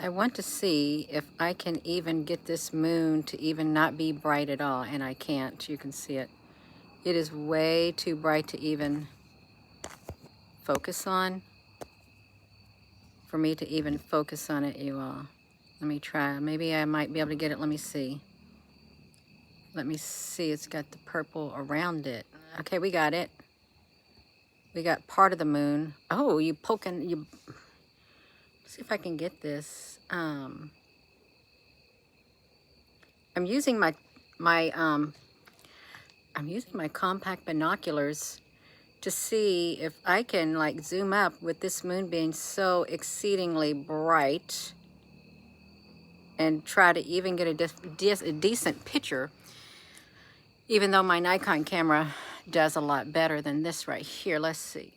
I want to see if I can even get this moon to even not be bright at all, and I can't. You can see it. It is way too bright to even focus on, for me to even focus on it, you all. Let me try. Maybe I might be able to get it. Let me see. Let me see. It's got the purple around it. Okay, we got it. We got part of the moon. Oh, you poking, you, see if I can get this. I'm using my I'm using my compact binoculars to see if I can like zoom up with this moon being so exceedingly bright and try to even get a decent picture, even though my Nikon camera does a lot better than this right here. Let's see.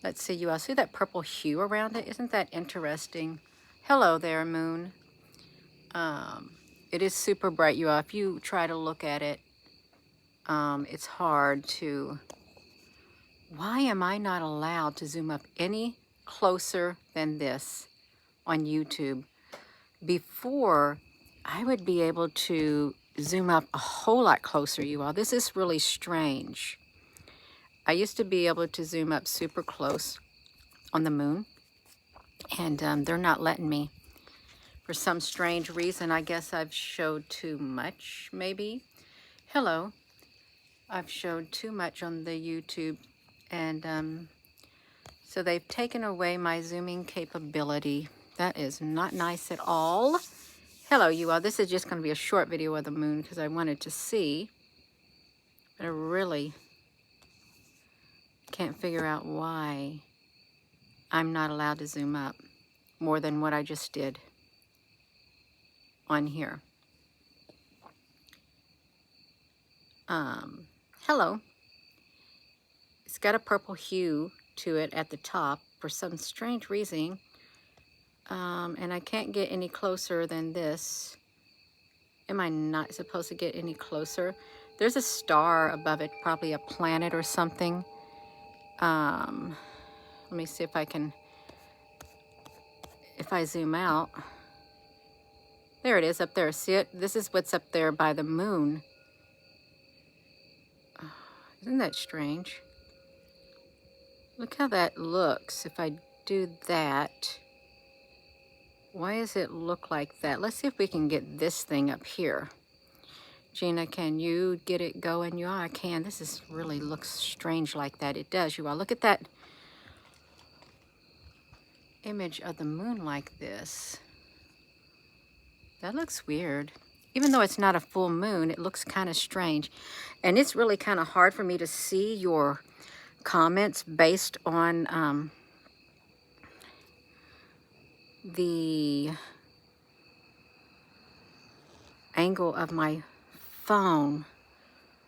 Let's see, you all see that purple hue around it? Isn't that interesting? Hello there, moon. It is super bright, you all. If you try to look at it, it's hard to... Why am I not allowed to zoom up any closer than this on YouTube? Before, I would be able to zoom up a whole lot closer, you all. This is really strange. I used to be able to zoom up super close on the moon, and they're not letting me. For some strange reason, I guess I've showed too much, maybe. Hello. I've showed too much on the YouTube, and so they've taken away my zooming capability. That is not nice at all. Hello, you all. This is just going to be a short video of the moon because I wanted to see, but I really can't figure out why I'm not allowed to zoom up more than what I just did on here. Hello. It's got a purple hue to it at the top for some strange reason. And I can't get any closer than this. Am I not supposed to get any closer? There's a star above it, probably a planet or something. Let me see if I can, if I zoom out. There it is up there. See it? This is what's up there by the moon. Isn't that strange? Look how that looks. If I do that, why does it look like that? Let's see if we can get this thing up here. Gina, can you get it going? Yeah, I can. This is really looks strange like that. It does, you all. Look at that image of the moon like this. That looks weird. Even though it's not a full moon, it looks kind of strange. And it's really kind of hard for me to see your comments based on the angle of my phone.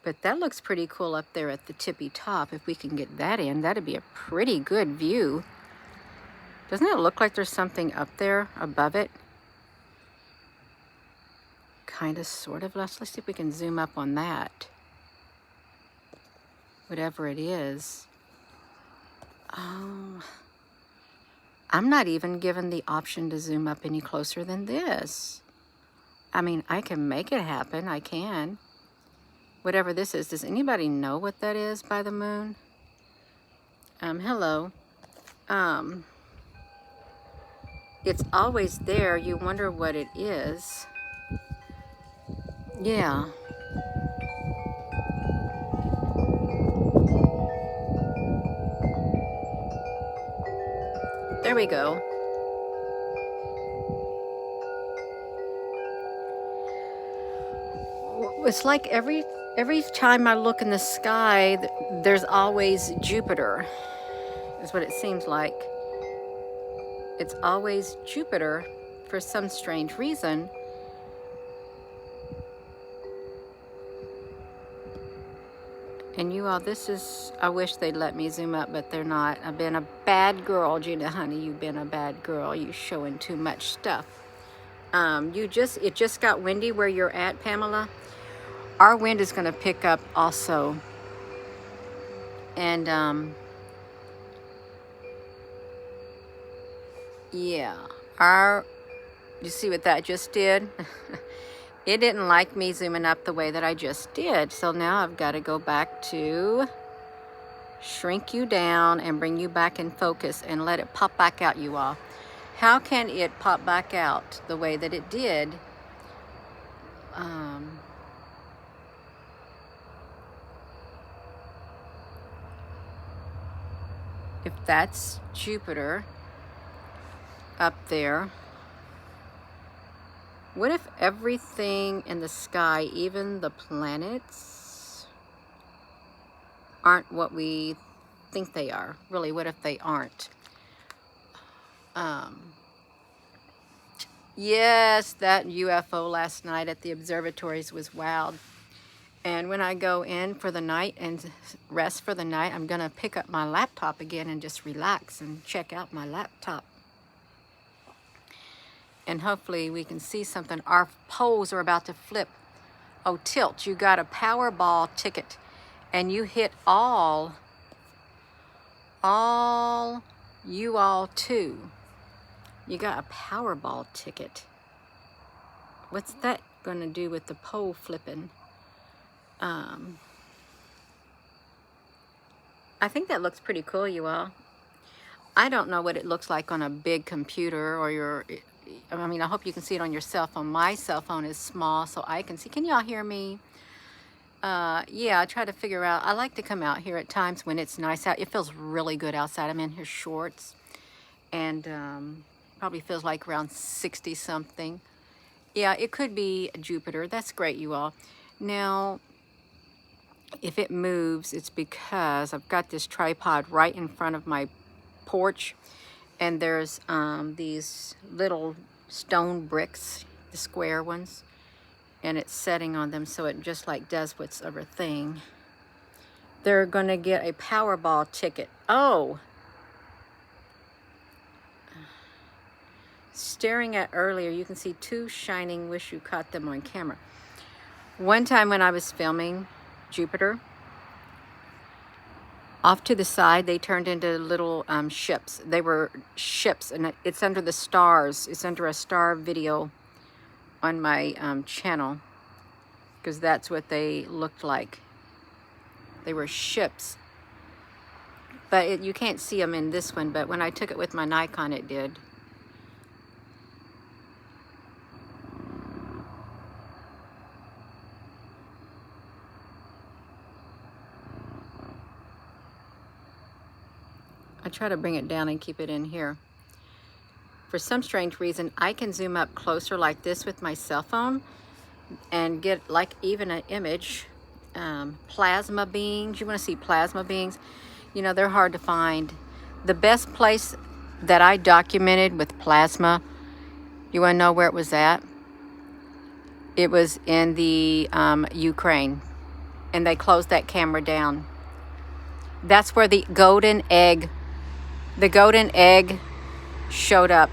But that looks pretty cool up there at the tippy top. If we can get that in, that'd be a pretty good view. Doesn't it look like there's something up there above it? Kind of, sort of. Let's see if we can zoom up on that. Whatever it is. Oh, I'm not even given the option to zoom up any closer than this. I mean, I can make it happen. I can. Whatever this is. Does anybody know what that is by the moon? Hello. It's always there. You wonder what it is. Yeah. There we go. It's like every time I look in the sky, there's always Jupiter, is what it seems like. It's always Jupiter for some strange reason. And you all, this is, I wish they'd let me zoom up, but they're not. I've been a bad girl, Gina, honey. You've been a bad girl. You're showing too much stuff. It just got windy where you're at, Pamela. Our wind is going to pick up also. And Yeah, you see what that just did? It didn't like me zooming up the way that I just did. So now I've got to go back to shrink you down and bring you back in focus and let it pop back out, you all. How can it pop back out the way that it did? If that's Jupiter up there, what if everything in the sky, even the planets, aren't what we think they are? Really, what if they aren't? Yes, that UFO last night at the observatories was wild. And when I go in for the night and rest for the night, I'm going to pick up my laptop again and just relax and check out my laptop. And hopefully we can see something. Our poles are about to flip. Oh, tilt, you got a Powerball ticket and you hit all you all too. You got a Powerball ticket. What's that going to do with the pole flipping? I think that looks pretty cool, you all. I don't know what it looks like on a big computer or your, I mean, I hope you can see it on your cell phone. My cell phone is small, so I can see. Can y'all hear me? Yeah, I try to figure out. I like to come out here at times when it's nice out. It feels really good outside. I'm in here shorts, and probably feels like around 60 something. Yeah, it could be Jupiter. That's great, you all. Now, if it moves, it's because I've got this tripod right in front of my porch, and there's these little stone bricks, the square ones, and it's setting on them, so it just like does whatever thing. They're gonna get a Powerball ticket. Oh, staring at earlier, you can see two shining, wish you caught them on camera. One time when I was filming Jupiter, off to the side, they turned into little ships. They were ships, and it's under the stars. It's under a star video on my channel, because that's what they looked like. They were ships. But you can't see them in this one, but when I took it with my Nikon, it did. I try to bring it down and keep it in here. For some strange reason, I can zoom up closer like this with my cell phone and get like even an image. Plasma beings, you want to see plasma beings? You know, they're hard to find. The best place that I documented with plasma, you want to know where it was at? It was in the Ukraine, and they closed that camera down. That's where the golden egg showed up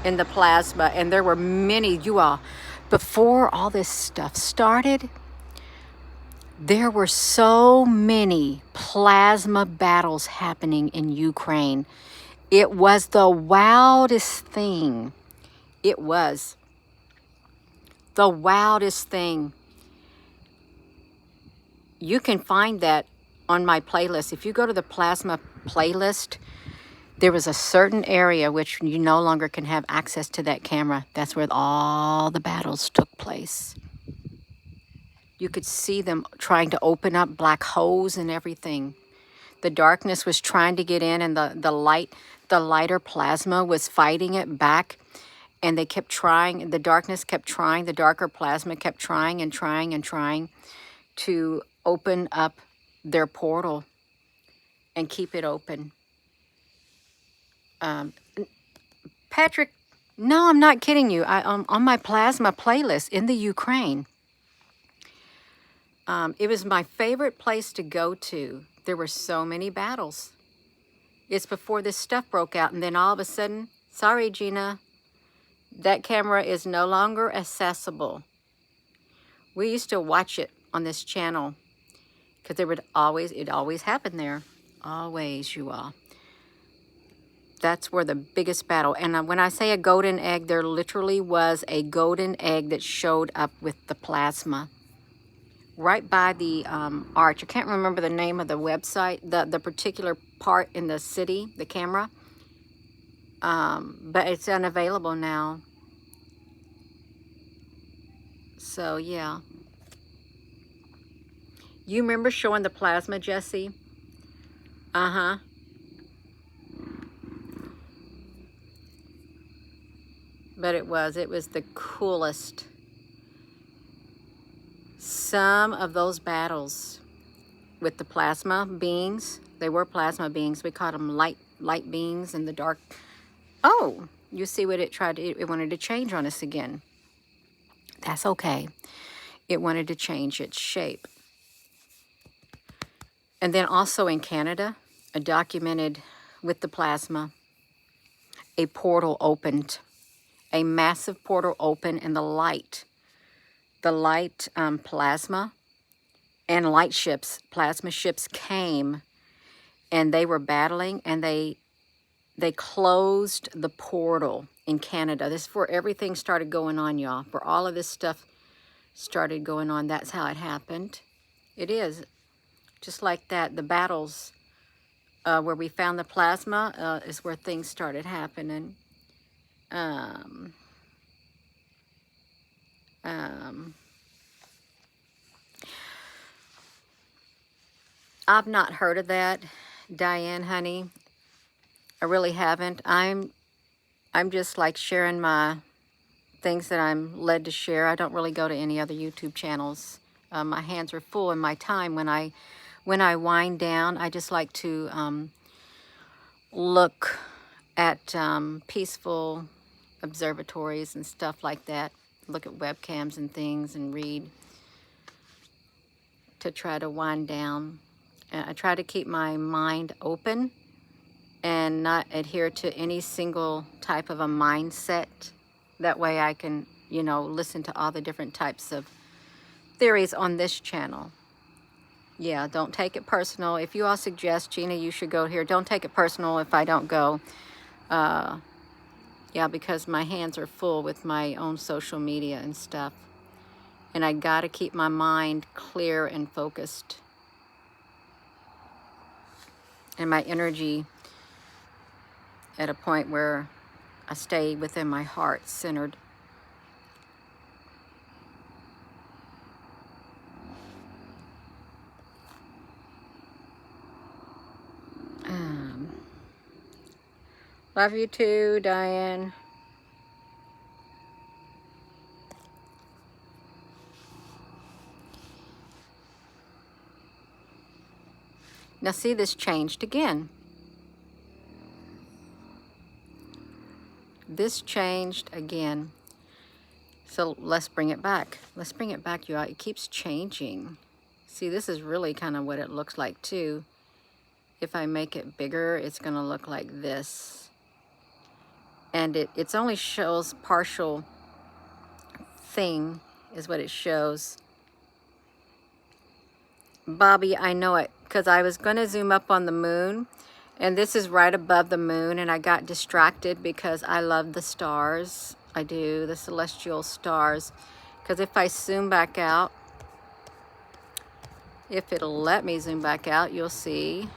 in the plasma, and there were many, you all, before all this stuff started, there were so many plasma battles happening in Ukraine. It was the wildest thing. It was the wildest thing. You can find that on my playlist. If you go to the plasma playlist, there was a certain area which you no longer can have access to that camera. That's where all the battles took place. You could see them trying to open up black holes and everything. The darkness was trying to get in, and the lighter plasma was fighting it back. And they kept trying, the darkness kept trying, the darker plasma kept trying and trying and trying to open up their portal and keep it open. Patrick, no, I'm not kidding you. On my plasma playlist in the Ukraine, it was my favorite place to go to. There were so many battles. It's before this stuff broke out, and then all of a sudden, sorry, Gina, that camera is no longer accessible. We used to watch it on this channel because it always happened there. Always, you all. That's where the biggest battle. And when I say a golden egg, there literally was a golden egg that showed up with the plasma right by the arch. I can't remember the name of the website, the particular part in the city, the camera. But it's unavailable now. So, yeah. You remember showing the plasma, Jesse? Uh-huh. But it was the coolest. Some of those battles with the plasma beings, they were plasma beings. We called them light beings in the dark. Oh, you see what it tried to, it wanted to change on us again. That's okay. It wanted to change its shape. And then also in Canada, I documented with the plasma, a portal opened. A massive portal opened, and the light plasma and light ships, plasma ships came, and they were battling, and they closed the portal in Canada. This is where everything started going on, y'all. Where all of this stuff started going on. That's how it happened. It is. Just like that, the battles where we found the plasma is where things started happening. I've not heard of that, Diane, honey. I really haven't. I'm just like sharing my things that I'm led to share. I don't really go to any other YouTube channels. My hands are full, and my time when I wind down, I just like to look at peaceful observatories and stuff like that. Look at webcams and things and read to try to wind down. I try to keep my mind open and not adhere to any single type of a mindset. That way I can, you know, listen to all the different types of theories on this channel. Yeah, don't take it personal. If you all suggest, Gina, you should go here, don't take it personal if I don't go. Yeah, because my hands are full with my own social media and stuff. And I got to keep my mind clear and focused. And my energy at a point where I stay within my heart, centered. Love you too, Diane. Now see, this changed again. This changed again. So let's bring it back. Let's bring it back, you all. It keeps changing. See, this is really kind of what it looks like too. If I make it bigger, it's going to look like this. And it's only shows partial thing is what it shows. Bobby, I know it, because I was going to zoom up on the moon, and this is right above the moon, and I got distracted because I love the stars. I do, the celestial stars. Because if I zoom back out, if it'll let me zoom back out, you'll see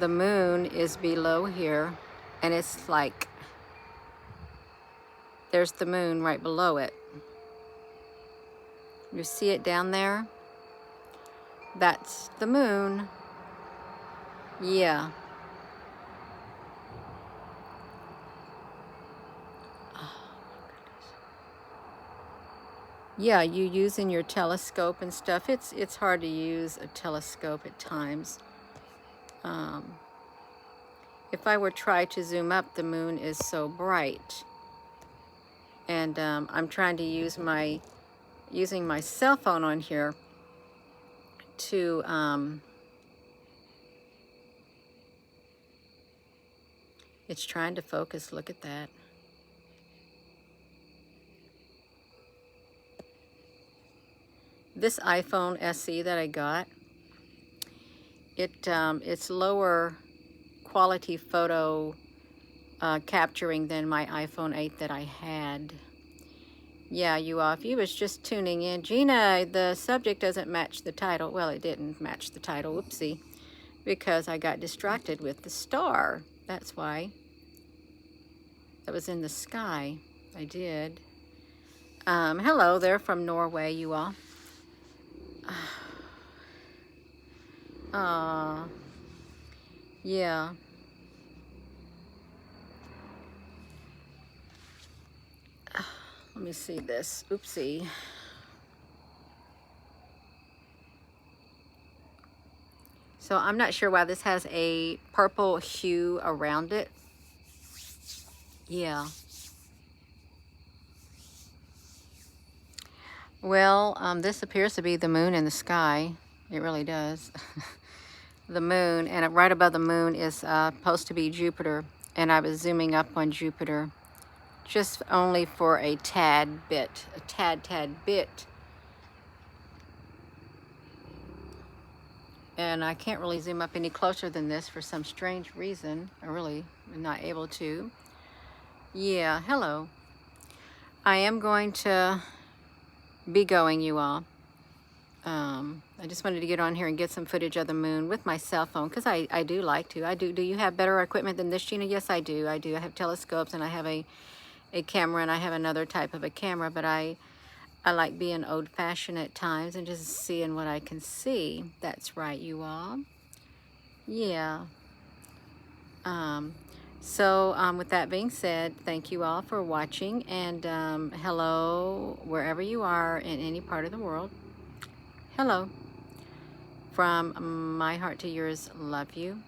the moon is below here, and it's like, there's the moon right below it. You see it down there? That's the moon. Yeah. Yeah, you using your telescope and stuff. It's hard to use a telescope at times. If I were try to zoom up, the moon is so bright. And I'm trying to use using my cell phone on here to it's trying to focus. Look at that. This iPhone SE that I got, it's lower quality photo capturing than my iPhone 8 that I had. Yeah, you all, if you was just tuning in, Gina, the subject doesn't match the title. Well, it didn't match the title, whoopsie, because I got distracted with the star. That's why. That was in the sky. I did. Hello there from Norway, you all. Yeah. Let me see this. Oopsie. So I'm not sure why this has a purple hue around it. Yeah. Well, this appears to be the moon in the sky. It really does. The moon, and right above the moon is supposed to be Jupiter. And I was zooming up on Jupiter just only for a tad bit. A tad bit. And I can't really zoom up any closer than this for some strange reason. I really am not able to. Yeah, hello. I am going to be going, you all. I just wanted to get on here and get some footage of the moon with my cell phone, because I do like to. I do. Do you have better equipment than this, Gina? Yes, I do. I do. I have telescopes, and I have a camera, and I have another type of a camera, but I like being old-fashioned at times and just seeing what I can see. That's right, you all. Yeah. So with that being said, thank you all for watching, and hello wherever you are in any part of the world. Hello. From my heart to yours, love you.